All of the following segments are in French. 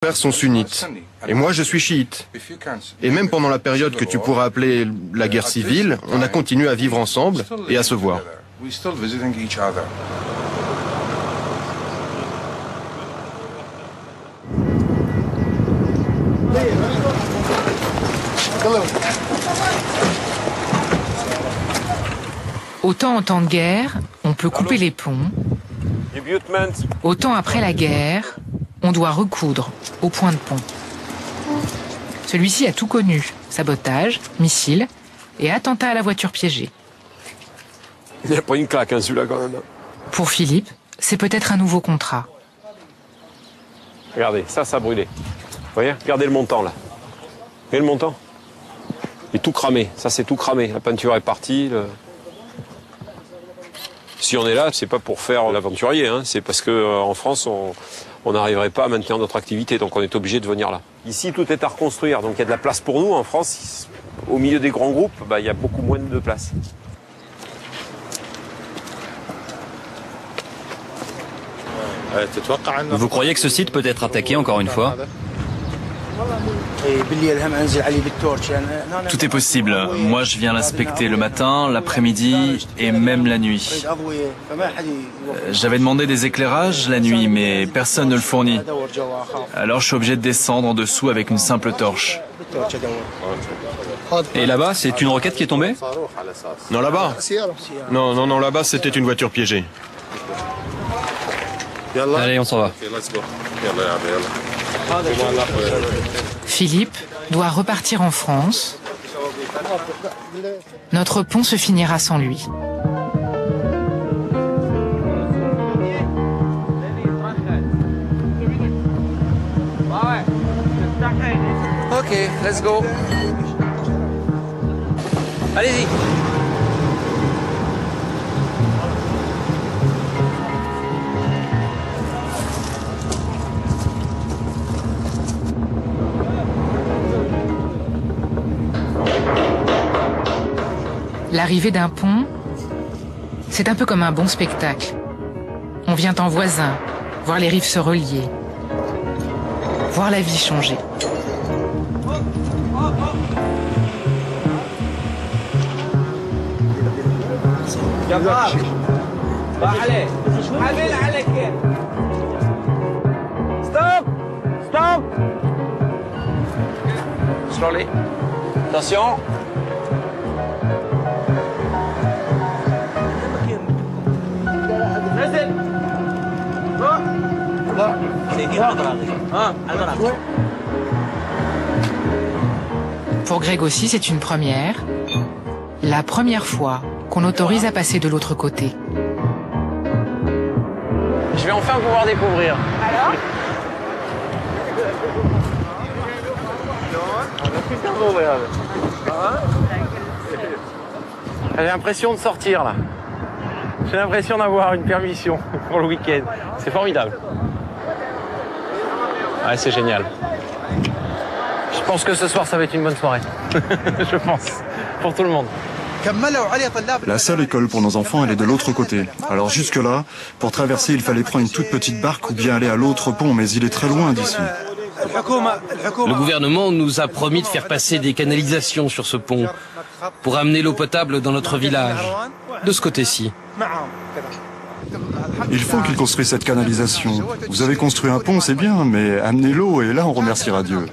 pères sont sunnites, et moi je suis chiite. Et même pendant la période que tu pourras appeler la guerre civile, on a continué à vivre ensemble et à se voir. Autant en temps de guerre, on peut couper les ponts, autant après la guerre, on doit recoudre au point de pont. Celui-ci a tout connu, sabotage, missiles et attentat à la voiture piégée. Il n'y a pas une claque, hein, celui-là, quand même. Pour Philippe, c'est peut-être un nouveau contrat. Regardez, ça a brûlé. Vous voyez, regardez le montant, là. Vous voyez le montant? Il est tout cramé. Ça, c'est tout cramé. La peinture est partie. Si on est là, c'est pas pour faire l'aventurier, hein. C'est parce qu'en France, on n'arriverait pas à maintenir notre activité, donc on est obligé de venir là. Ici, tout est à reconstruire, donc il y a de la place pour nous. En France, au milieu des grands groupes, il y a beaucoup moins de place. Vous croyez que ce site peut être attaqué encore une fois? Tout est possible. Moi, je viens l'inspecter le matin, l'après-midi et même la nuit. J'avais demandé des éclairages la nuit, mais personne ne le fournit. Alors, je suis obligé de descendre en dessous avec une simple torche. Et là-bas, c'est une roquette qui est tombée? Non, là-bas. Non, là-bas, c'était une voiture piégée. Allez, on s'en va. Philippe doit repartir en France. Notre pont se finira sans lui. Ok, let's go. Allez-y. L'arrivée d'un pont, c'est un peu comme un bon spectacle. On vient en voisin, voir les rives se relier, voir la vie changer. Stop! Stop! Slowly. Attention. Pour Greg aussi, c'est une première. La première fois qu'on autorise à passer de l'autre côté. Je vais enfin pouvoir découvrir. Alors? J'ai l'impression de sortir là. J'ai l'impression d'avoir une permission pour le week-end. C'est formidable. Ouais, c'est génial. Je pense que ce soir, ça va être une bonne soirée. Je pense. Pour tout le monde. La seule école pour nos enfants, elle est de l'autre côté. Alors jusque-là, pour traverser, il fallait prendre une toute petite barque ou bien aller à l'autre pont, mais il est très loin d'ici. Le gouvernement nous a promis de faire passer des canalisations sur ce pont pour amener l'eau potable dans notre village, de ce côté-ci. Il faut qu'ils construisent cette canalisation. Vous avez construit un pont, c'est bien, mais amenez l'eau et là on remerciera Dieu.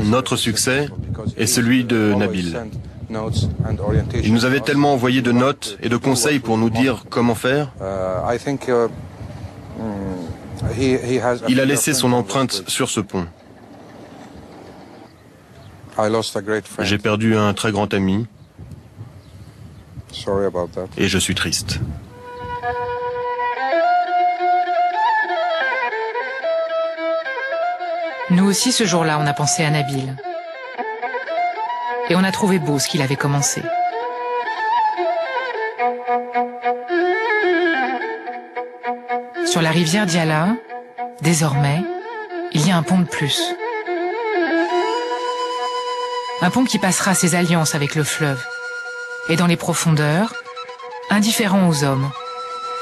Notre succès est celui de Nabil. Il nous avait tellement envoyé de notes et de conseils pour nous dire comment faire. Il a laissé son empreinte sur ce pont. J'ai perdu un très grand ami et je suis triste. Nous aussi, ce jour-là, on a pensé à Nabil. Et on a trouvé beau ce qu'il avait commencé. Sur la rivière Diyala, désormais, il y a un pont de plus. Un pont qui passera ses alliances avec le fleuve. Et dans les profondeurs, un indifférents aux hommes,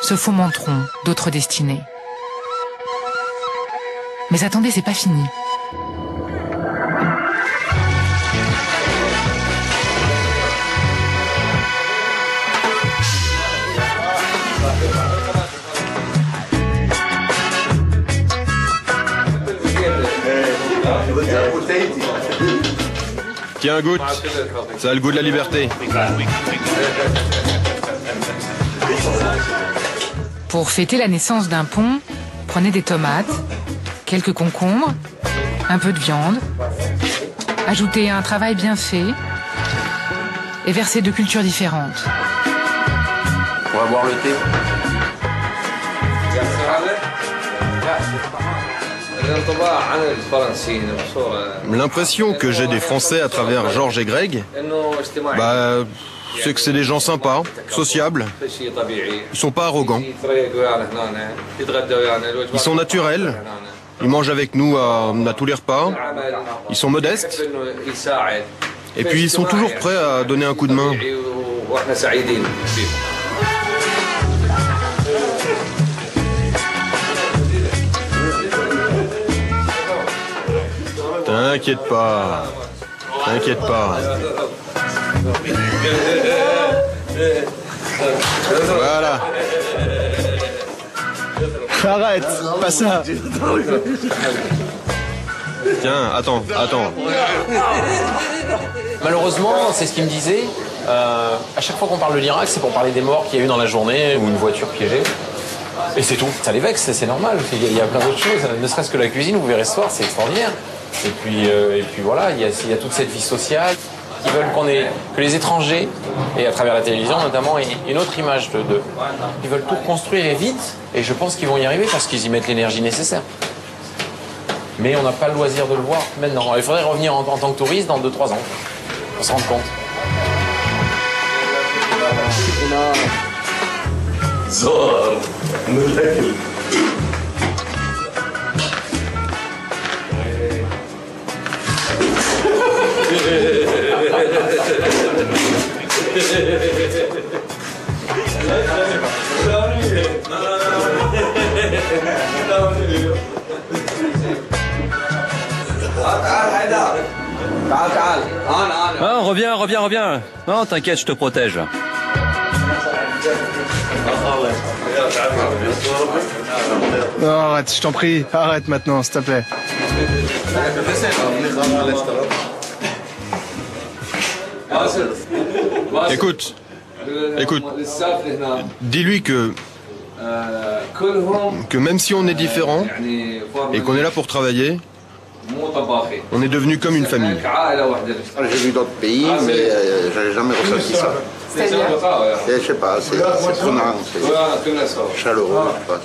se fomenteront d'autres destinées. Mais attendez, c'est pas fini. Tiens, goûte. Ça a le goût de la liberté. Pour fêter la naissance d'un pont, prenez des tomates, quelques concombres, un peu de viande, ajoutez un travail bien fait et versez 2 cultures différentes. On va boire le thé. L'impression que j'ai des Français à travers Georges et Greg, c'est que c'est des gens sympas, sociables. Ils sont pas arrogants. Ils sont naturels. Ils mangent avec nous à tous les repas. Ils sont modestes. Et puis ils sont toujours prêts à donner un coup de main. T'inquiète pas. T'inquiète pas. Voilà. Arrête, pas ça. Tiens, attends. Malheureusement, c'est ce qu'il me disait. À chaque fois qu'on parle de l'Irak, c'est pour parler des morts qu'il y a eu dans la journée ou une voiture piégée. Et c'est tout. Ça les vexe, c'est normal. Il y a plein d'autres choses. Ne serait-ce que la cuisine, vous verrez ce soir, c'est extraordinaire. Et puis voilà, il y a toute cette vie sociale. Ils veulent que les étrangers, et à travers la télévision notamment, aient une autre image d'eux. Ils veulent tout reconstruire et vite, et je pense qu'ils vont y arriver parce qu'ils y mettent l'énergie nécessaire. Mais on n'a pas le loisir de le voir maintenant. Il faudrait revenir en tant que touriste dans 2-3 ans, pour se rendre compte. Ah, reviens. Non, t'inquiète, je te protège. Non, arrête, je t'en prie. Arrête maintenant, s'il te plaît. Écoute. Dis-lui que même si on est différents et qu'on est là pour travailler, on est devenus comme une famille. J'ai vu d'autres pays, mais j'avais jamais ressenti ça. C'est-à-dire ? Je sais pas, c'est prenant, c'est chaleureux, je sais pas,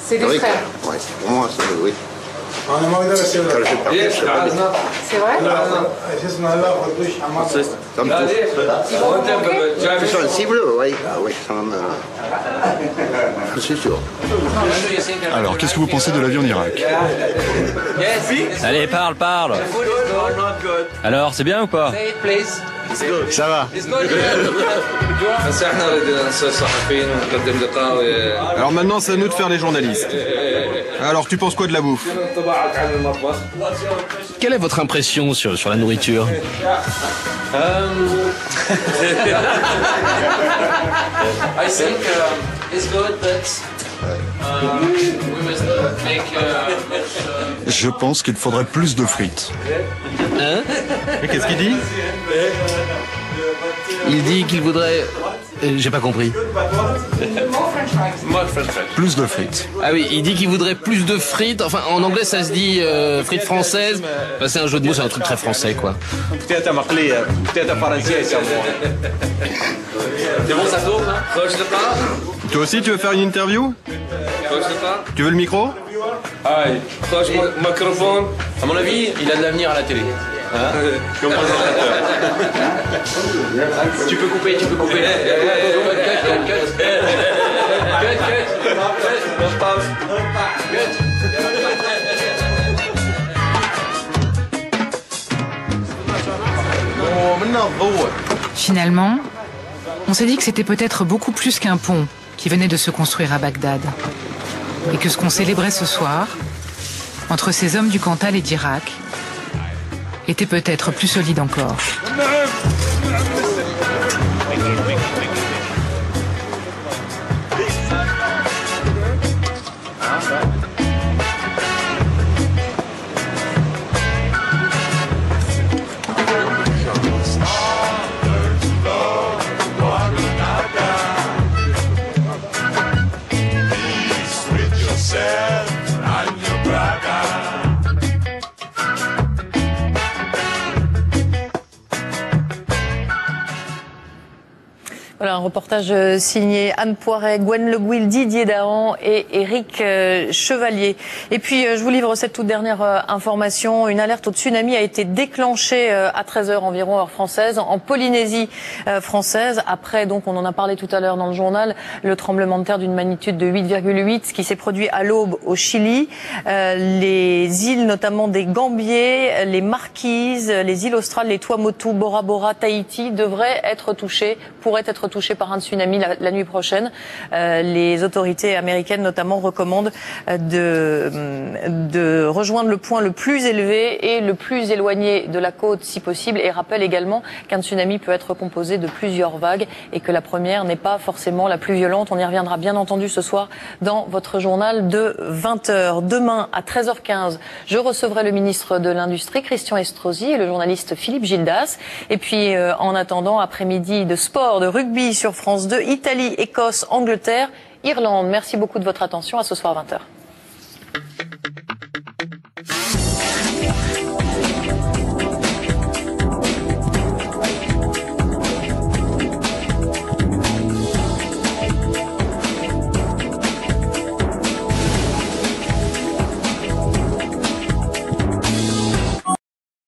C'est des frères. Oui, pour moi, c'est oui. Quand j'ai parti, je sais pas. C'est vrai ? Ça me touche. Ils sont sensibles, oui. Oui, ça me... Je suis sûr. Alors, qu'est-ce que vous pensez de la vie en Irak? Allez, parle. Alors, c'est bien ou pas? Ça va. Alors maintenant, c'est à nous de faire les journalistes. Alors, tu penses quoi de la bouffe? Quelle est votre impression sur la nourriture? I think it's good, but we must make. Je pense qu'il faudrait plus de frites. Hein? Qu'est-ce qu'il dit? Il dit qu'il voudrait... J'ai pas compris. Plus de frites. Ah oui, il dit qu'il voudrait plus de frites. Enfin, en anglais, ça se dit frites françaises. Enfin, c'est un jeu de mots, c'est un truc très français, quoi. C'est bon, ça tourne, hein? Toi aussi, tu veux faire une interview? Tu veux le micro? À mon avis, il a de l'avenir à la télé. Hein? Tu peux couper. Finalement, On s'est dit que c'était peut-être beaucoup plus qu'un pont qui venait de se construire à Bagdad. Et que ce qu'on célébrait ce soir, entre ces hommes du Cantal et d'Irak, était peut-être plus solide encore. Voilà un reportage signé Anne Poiret, Gwen Le Gouil, Didier Dahan et Éric Chevalier. Et puis je vous livre cette toute dernière information. Une alerte au tsunami a été déclenchée à 13h environ heure française en Polynésie française. Après, donc on en a parlé tout à l'heure dans le journal, le tremblement de terre d'une magnitude de 8,8 qui s'est produit à l'aube au Chili. Les îles notamment des Gambiers, les Marquises, les îles australes, les Tuamotu, Bora Bora, Tahiti pourraient être touchés par un tsunami la nuit prochaine. Les autorités américaines notamment recommandent de rejoindre le point le plus élevé et le plus éloigné de la côte si possible, et rappellent également qu'un tsunami peut être composé de plusieurs vagues et que la première n'est pas forcément la plus violente. On y reviendra bien entendu ce soir dans votre journal de 20h. Demain à 13h15, je recevrai le ministre de l'Industrie Christian Estrosi et le journaliste Philippe Gildas. Et puis en attendant, après-midi de sport, de rugby sur France 2, Italie, Écosse, Angleterre, Irlande. Merci beaucoup de votre attention. À ce soir 20h.